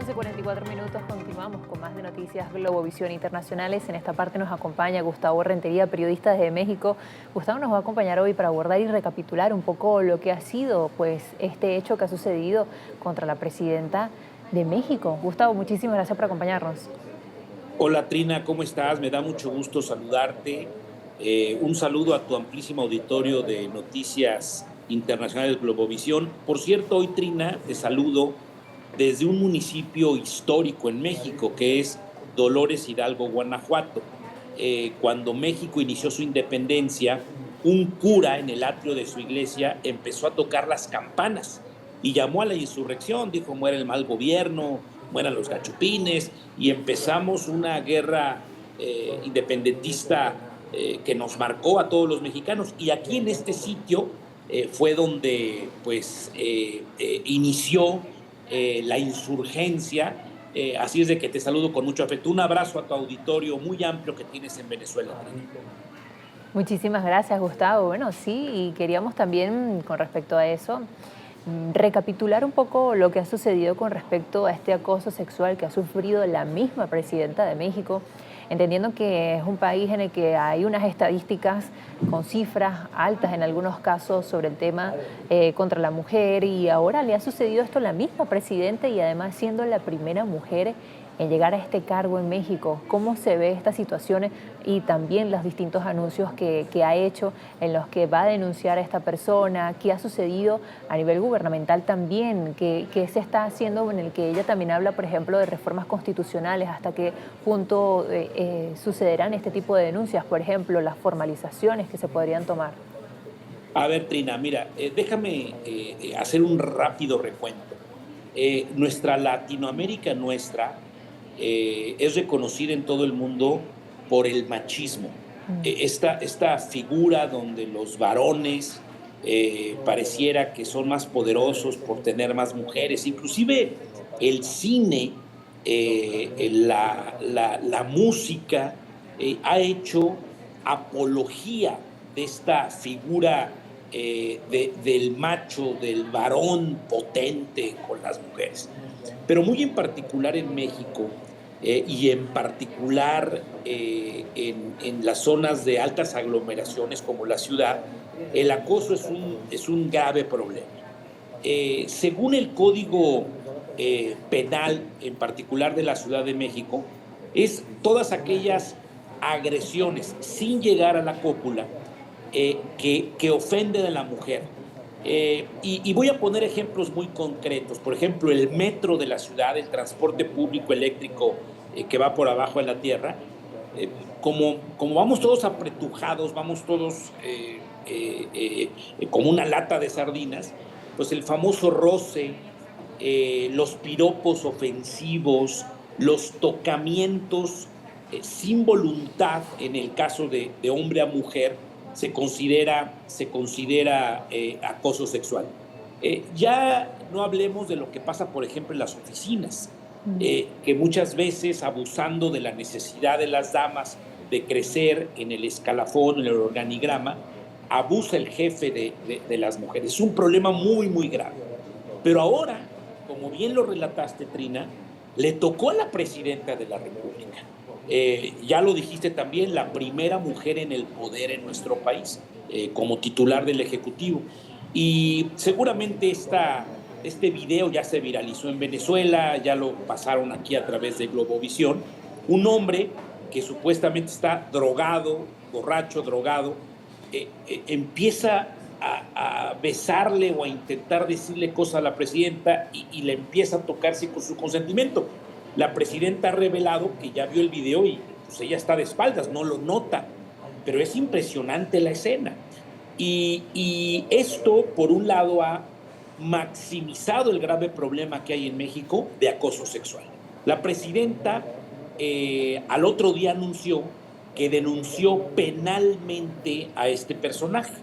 12:44, continuamos con más de Noticias Globovisión Internacionales. En esta parte nos acompaña Gustavo Rentería, periodista desde México. Gustavo nos va a acompañar hoy para abordar y recapitular un poco lo que ha sido este hecho que ha sucedido contra la presidenta de México. Gustavo, muchísimas gracias por acompañarnos. Hola Trina, ¿cómo estás? Me da mucho gusto saludarte. Un saludo a tu amplísimo auditorio de Noticias Internacionales Globovisión. Por cierto, hoy Trina, te saludo desde un municipio histórico en México, que es Dolores Hidalgo, Guanajuato. Cuando México inició su independencia, un cura en el atrio de su iglesia empezó a tocar las campanas y llamó a la insurrección, dijo: muera el mal gobierno, mueran los gachupines, y empezamos una guerra independentista que nos marcó a todos los mexicanos. Y aquí en este sitio fue donde inició la insurgencia. Así es de que te saludo con mucho afecto. Un abrazo a tu auditorio muy amplio que tienes en Venezuela. Muchísimas gracias, Gustavo. Bueno, sí, y queríamos también, con respecto a eso, recapitular un poco lo que ha sucedido con respecto a este acoso sexual que ha sufrido la misma presidenta de México, entendiendo que es un país en el que hay unas estadísticas con cifras altas en algunos casos sobre el tema contra la mujer, y ahora le ha sucedido esto a la misma presidenta y además siendo la primera mujer en llegar a este cargo en México. ¿Cómo se ve esta situación y también los distintos anuncios que ha hecho en los que va a denunciar a esta persona? ¿Qué ha sucedido a nivel gubernamental también? ¿Qué se está haciendo en el que ella también habla, por ejemplo, de reformas constitucionales? ¿Hasta qué punto sucederán este tipo de denuncias? Por ejemplo, las formalizaciones que se podrían tomar. A ver, Trina, mira, déjame hacer un rápido recuento. Nuestra Latinoamérica es reconocida en todo el mundo por el machismo. Esta figura donde los varones pareciera que son más poderosos por tener más mujeres. Inclusive el cine, la música ha hecho apología de esta figura del macho, del varón potente con las mujeres. Pero muy en particular en México, y en particular en las zonas de altas aglomeraciones como la ciudad, el acoso es un grave problema. Según el Código Penal, en particular de la Ciudad de México, es todas aquellas agresiones sin llegar a la cópula que ofenden a la mujer. Y voy a poner ejemplos muy concretos. Por ejemplo, el metro de la ciudad, el transporte público eléctrico que va por abajo de la tierra. Como vamos todos apretujados, vamos todos como una lata de sardinas, pues el famoso roce, los piropos ofensivos, los tocamientos sin voluntad, en el caso de hombre a mujer, se considera acoso sexual. Ya no hablemos de lo que pasa, por ejemplo, en las oficinas, que muchas veces, abusando de la necesidad de las damas de crecer en el escalafón, en el organigrama, abusa el jefe de las mujeres. Es un problema muy, muy grave. Pero ahora, como bien lo relataste, Trina, le tocó a la presidenta de la República. Ya lo dijiste también, la primera mujer en el poder en nuestro país, como titular del Ejecutivo. Y seguramente este video ya se viralizó en Venezuela, ya lo pasaron aquí a través de Globovisión. Un hombre que supuestamente está drogado, borracho, drogado, empieza a besarle o a intentar decirle cosas a la presidenta y le empieza a tocar sin su consentimiento. La presidenta ha revelado que ya vio el video y pues ella está de espaldas, no lo nota, pero es impresionante la escena. Y esto, por un lado, ha maximizado el grave problema que hay en México de acoso sexual. La presidenta al otro día anunció que denunció penalmente a este personaje.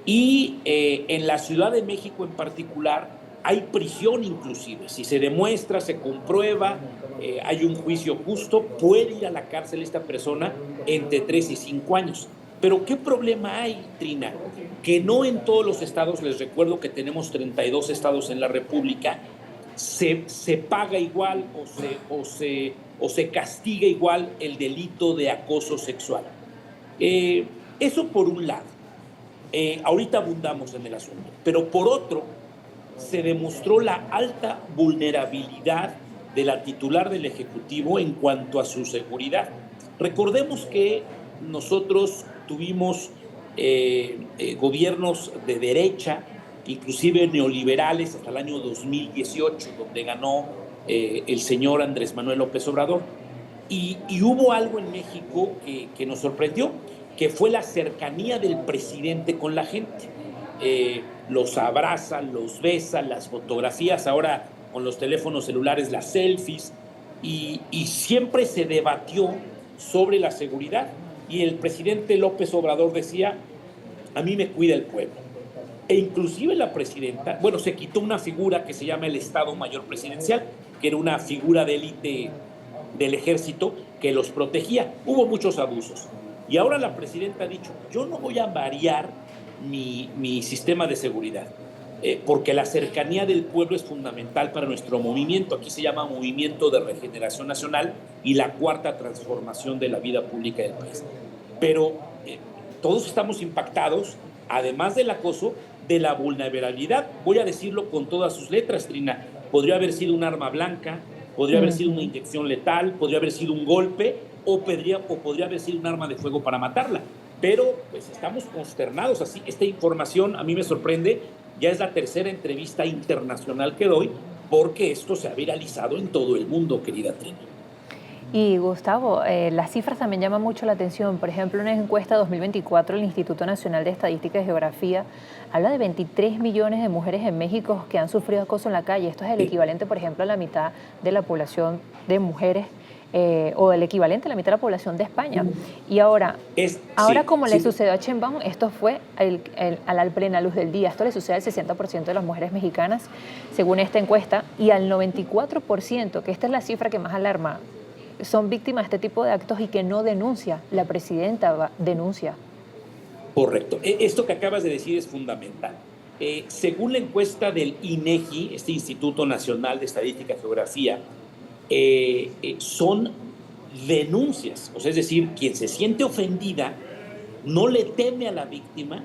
Y en la Ciudad de México en particular hay prisión inclusive. Si se demuestra, se comprueba, hay un juicio justo, puede ir a la cárcel esta persona entre 3 y 5 años. Pero ¿qué problema hay, Trina? Que no en todos los estados, les recuerdo que tenemos 32 estados en la República, se paga igual o se castiga igual el delito de acoso sexual. Eso por un lado. Ahorita abundamos en el asunto. Pero por otro, se demostró la alta vulnerabilidad de la titular del Ejecutivo en cuanto a su seguridad. Recordemos que nosotros tuvimos gobiernos de derecha, inclusive neoliberales, hasta el año 2018, donde ganó el señor Andrés Manuel López Obrador. Y hubo algo en México que nos sorprendió, que fue la cercanía del presidente con la gente. Los abraza, los besa, las fotografías, ahora con los teléfonos celulares, las selfies, y siempre se debatió sobre la seguridad. Y el presidente López Obrador decía, a mí me cuida el pueblo. E inclusive la presidenta, bueno, se quitó una figura que se llama el Estado Mayor Presidencial, que era una figura de élite del ejército que los protegía. Hubo muchos abusos. Y ahora la presidenta ha dicho, yo no voy a variar mi sistema de seguridad, porque la cercanía del pueblo es fundamental para nuestro movimiento. Aquí se llama Movimiento de Regeneración Nacional y la cuarta transformación de la vida pública del país. Pero todos estamos impactados, además del acoso, de la vulnerabilidad. Voy a decirlo con todas sus letras, Trina. Podría haber sido un arma blanca, podría haber sido una inyección letal, podría haber sido un golpe o podría haber sido un arma de fuego para matarla. Pero pues estamos consternados así. Esta información a mí me sorprende. Ya es la tercera entrevista internacional que doy porque esto se ha viralizado en todo el mundo, querida Trina. Y Gustavo, las cifras también llaman mucho la atención. Por ejemplo, una encuesta 2024 del Instituto Nacional de Estadística y Geografía habla de 23 millones de mujeres en México que han sufrido acoso en la calle. Esto es el equivalente, por ejemplo, a la mitad de la población de mujeres o el equivalente a la mitad de la población de España. Y ahora como le sucedió a Sheinbaum, esto fue a la plena luz del día. Esto le sucede al 60% de las mujeres mexicanas, según esta encuesta, y al 94%, que esta es la cifra que más alarma, son víctimas de este tipo de actos y que no denuncia. La presidenta denuncia. Correcto. Esto que acabas de decir es fundamental. Según la encuesta del INEGI, este Instituto Nacional de Estadística y Geografía, son denuncias. O sea, es decir, quien se siente ofendida no le teme a la víctima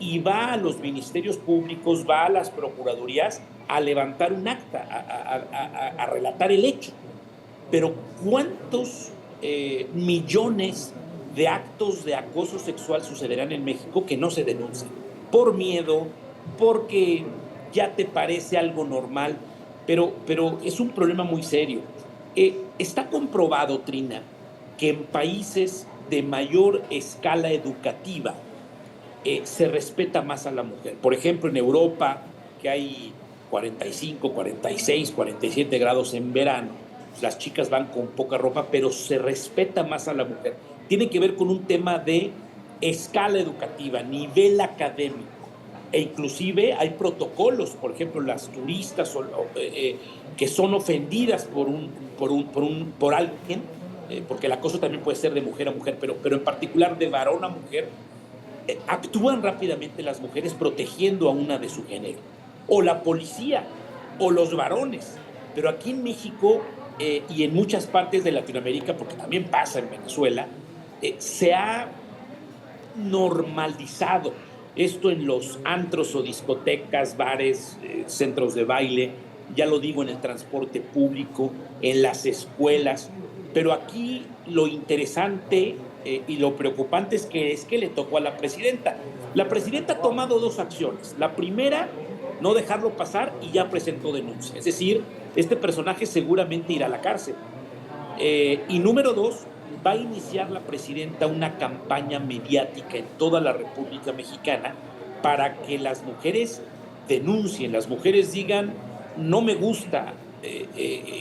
y va a los ministerios públicos, va a las procuradurías a levantar un acta, a relatar el hecho. Pero ¿cuántos millones de actos de acoso sexual sucederán en México que no se denuncian? Por miedo, porque ya te parece algo normal, pero es un problema muy serio. Está comprobado, Trina, que en países de mayor escala educativa se respeta más a la mujer. Por ejemplo, en Europa, que hay 45, 46, 47 grados en verano, las chicas van con poca ropa, pero se respeta más a la mujer. Tiene que ver con un tema de escala educativa, nivel académico, e inclusive hay protocolos. Por ejemplo, las turistas que son ofendidas por alguien, porque el acoso también puede ser de mujer a mujer, pero en particular de varón a mujer, actúan rápidamente las mujeres protegiendo a una de su género, o la policía, o los varones. Pero aquí en México y en muchas partes de Latinoamérica, porque también pasa en Venezuela, se ha normalizado esto en los antros o discotecas, bares, centros de baile, ya lo digo, en el transporte público, en las escuelas. Pero aquí lo interesante y lo preocupante es que le tocó a la presidenta. La presidenta ha tomado dos acciones. La primera, no dejarlo pasar, y ya presentó denuncia. Es decir, este personaje seguramente irá a la cárcel. Y número dos, va a iniciar la presidenta una campaña mediática en toda la República Mexicana para que las mujeres denuncien, las mujeres digan, no me gusta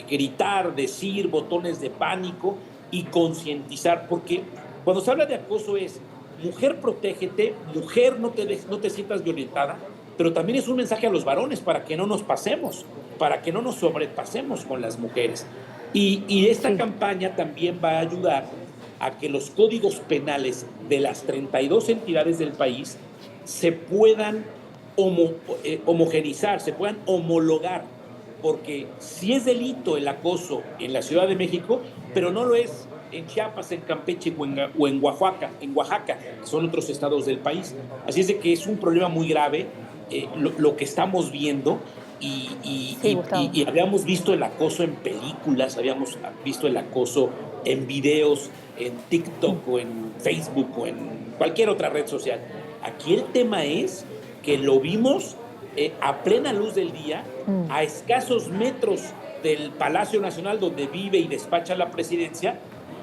gritar, decir, botones de pánico, y concientizar, porque cuando se habla de acoso es, mujer, protégete, mujer, no te sientas violentada, pero también es un mensaje a los varones para que no nos pasemos, para que no nos sobrepasemos con las mujeres. Y esta campaña también va a ayudar a que los códigos penales de las 32 entidades del país se puedan homogeneizar, se puedan homologar porque sí es delito el acoso en la Ciudad de México, pero no lo es en Chiapas, en Campeche o en Oaxaca, que son otros estados del país. Así es de que es un problema muy grave lo que estamos viendo Sí, Gustavo. y habíamos visto el acoso en películas, habíamos visto el acoso en videos, en TikTok o en Facebook o en cualquier otra red social. Aquí el tema es que lo vimos a plena luz del día, a escasos metros del Palacio Nacional donde vive y despacha la presidencia,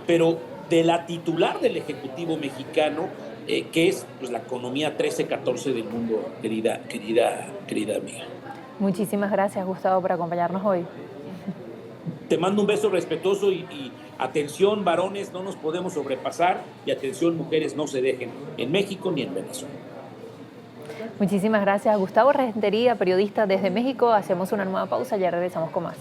pero de la titular del Ejecutivo mexicano, que es pues, la economía 13-14 del mundo, querida amiga. Muchísimas gracias, Gustavo, por acompañarnos hoy. Te mando un beso respetuoso y atención, varones, no nos podemos sobrepasar, y atención, mujeres, no se dejen en México ni en Venezuela. Muchísimas gracias, Gustavo Rentería, periodista desde México. Hacemos una nueva pausa, ya regresamos con más.